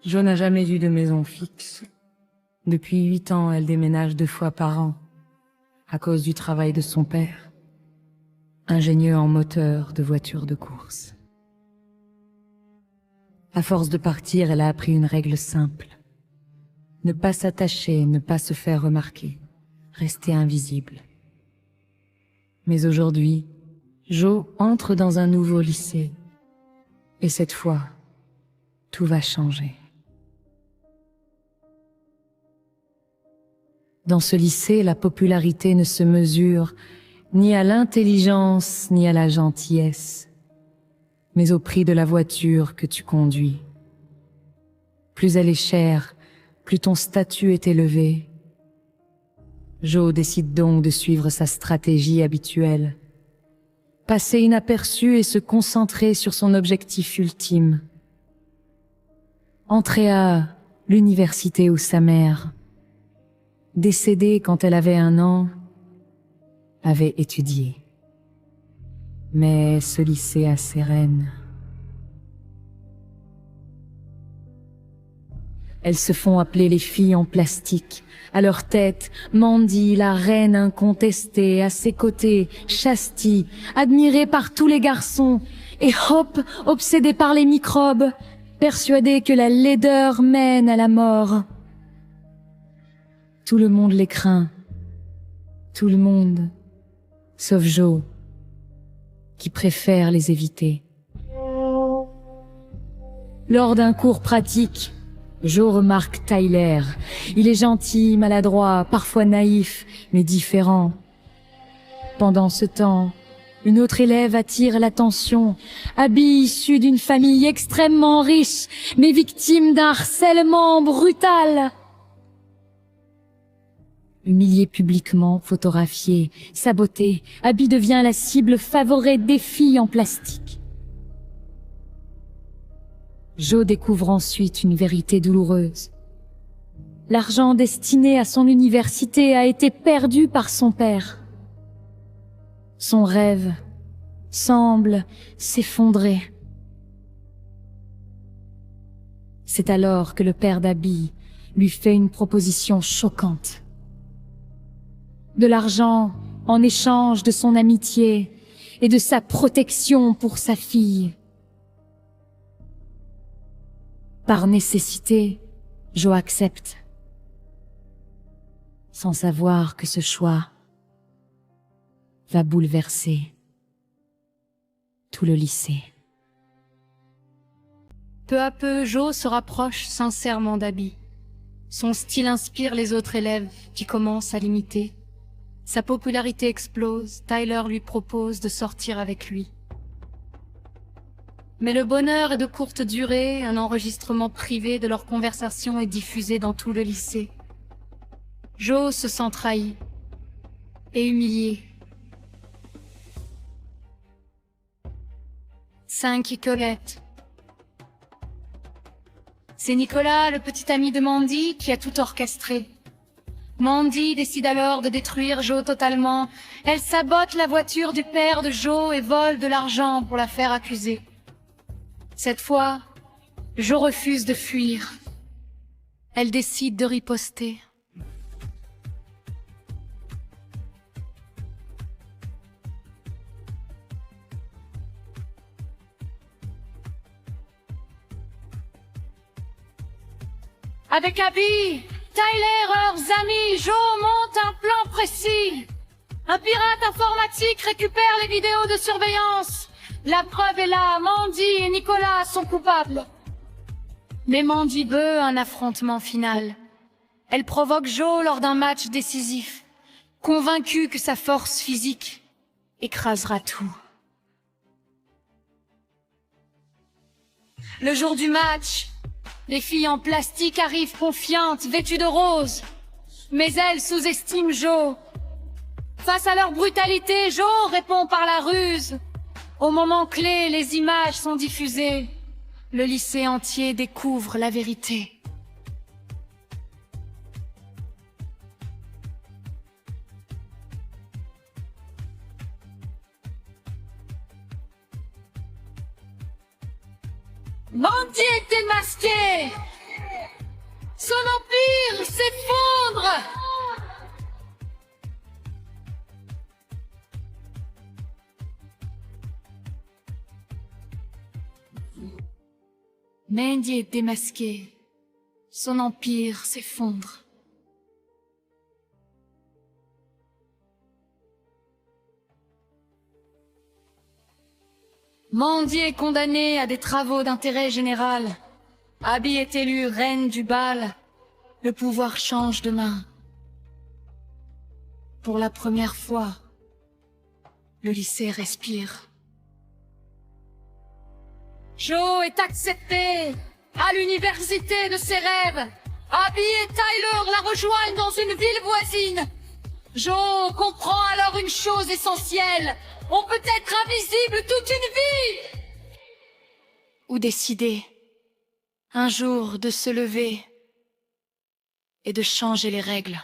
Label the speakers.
Speaker 1: Jo n'a jamais eu de maison fixe. Depuis 8 ans, elle déménage 2 fois par an, à cause du travail de son père, ingénieur en moteur de voitures de course. À force de partir, elle a appris une règle simple. Ne pas s'attacher, ne pas se faire remarquer, rester invisible. Mais aujourd'hui, Jo entre dans un nouveau lycée. Et cette fois, tout va changer. Dans ce lycée, la popularité ne se mesure ni à l'intelligence ni à la gentillesse, mais au prix de la voiture que tu conduis. Plus elle est chère, plus ton statut est élevé. Jo décide donc de suivre sa stratégie habituelle, passer inaperçu et se concentrer sur son objectif ultime. Entrer à l'université où sa mère, décédée quand elle avait 1 an, avait étudié. Mais ce lycée a ses reines. Elles se font appeler les filles en plastique. À leur tête, Mandy, la reine incontestée, à ses côtés, Shasti, admirée par tous les garçons, et Hop, obsédée par les microbes, persuadée que la laideur mène à la mort. Tout le monde les craint. Tout le monde, sauf Jo, qui préfère les éviter. Lors d'un cours pratique, Jo remarque Tyler. Il est gentil, maladroit, parfois naïf, mais différent. Pendant ce temps, une autre élève attire l'attention. Abby, issue d'une famille extrêmement riche, mais victime d'un harcèlement brutal. Humiliée publiquement, photographiée, sabotée, Abby devient la cible favorite des filles en plastique. Jo découvre ensuite une vérité douloureuse. L'argent destiné à son université a été perdu par son père. Son rêve semble s'effondrer. C'est alors que le père d'Abby lui fait une proposition choquante. De l'argent en échange de son amitié et de sa protection pour sa fille. Par nécessité, Jo accepte, sans savoir que ce choix va bouleverser tout le lycée.
Speaker 2: Peu à peu, Jo se rapproche sincèrement d'Abby. Son style inspire les autres élèves qui commencent à l'imiter. Sa popularité explose, Tyler lui propose de sortir avec lui. Mais le bonheur est de courte durée, un enregistrement privé de leur conversation est diffusé dans tout le lycée. Jo se sent trahi et humilié. 5 Colette. C'est Nicolas, le petit ami de Mandy, qui a tout orchestré. Mandy décide alors de détruire Jo totalement. Elle sabote la voiture du père de Jo et vole de l'argent pour la faire accuser. Cette fois, Jo refuse de fuir. Elle décide de riposter. Avec Abby, Tyler, leurs amis, Jo monte un plan précis. Un pirate informatique récupère les vidéos de surveillance. La preuve est là, Mandy et Nicolas sont coupables. Mais Mandy veut un affrontement final. Elle provoque Jo lors d'un match décisif, convaincue que sa force physique écrasera tout. Le jour du match, les filles en plastique arrivent confiantes, vêtues de rose. Mais elles sous-estiment Jo. Face à leur brutalité, Jo répond par la ruse. Au moment clé, les images sont diffusées. Le lycée entier découvre la vérité. Mandy est démasquée. s'effondre. Mandy est démasqué. Son empire s'effondre. Mandy est condamnée à des travaux d'intérêt général. Abby est élue reine du bal. Le pouvoir change de main. Pour la première fois, le lycée respire. Jo est accepté à l'université de ses rêves. Abby et Tyler la rejoignent dans une ville voisine. Jo comprend alors une chose essentielle. On peut être invisible toute une vie. Ou décider, un jour, de se lever et de changer les règles.